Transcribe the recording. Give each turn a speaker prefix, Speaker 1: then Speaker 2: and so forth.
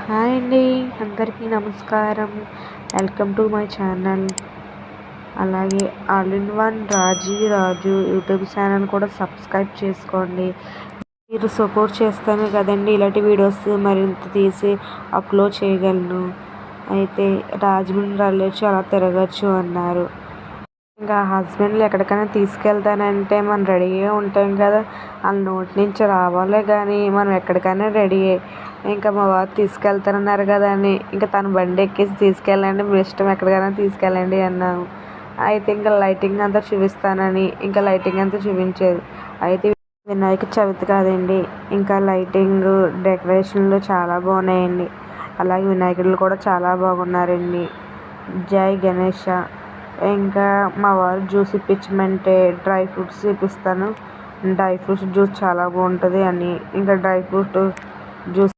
Speaker 1: Hi అండి, అందరికీ నమస్కారం. Welcome to my channel. అలాగే all in one Raju YouTube channel కూడా సబ్స్క్రైబ్ చేసుకోండి. మీరు సపోర్ట్ చేస్తాను కదండి ఇలాంటి వీడియోస్ మరింత తీసి అప్లోడ్ చేయగలను. అయితే రాజమండ్రి వెళ్ళొచ్చు, అలా తిరగచ్చు అన్నారు. ఇంకా హస్బెండ్లు ఎక్కడికైనా తీసుకెళ్తానంటే మనం రెడీగా ఉంటాం కదా, వాళ్ళ నోటి నుంచి రావాలే కానీ మనం ఎక్కడికైనా రెడీయే. ఇంకా మా వారు తీసుకెళ్తానన్నారు కదా అని ఇంకా తన బండి ఎక్కేసి తీసుకెళ్ళండి, మీ ఇష్టం ఎక్కడికైనా తీసుకెళ్ళండి అన్నాము. అయితే ఇంకా లైటింగ్ అంతా చూపిస్తానని ఇంకా లైటింగ్ అంతా చూపించేది. అయితే వినాయక చవితి కాదండి, ఇంకా లైటింగ్ డెకరేషన్లు చాలా బాగున్నాయండి. అలాగే వినాయకుడు కూడా చాలా బాగున్నారండి. జై గణేష. ఇంకా మా వారు జ్యూస్ ఇప్పించమంటే డ్రై ఫ్రూట్స్ ఇప్పిస్తాను, డ్రై ఫ్రూట్స్ జ్యూస్ చాలా బాగుంటుంది అని ఇంకా డ్రై ఫ్రూట్ జ్యూస్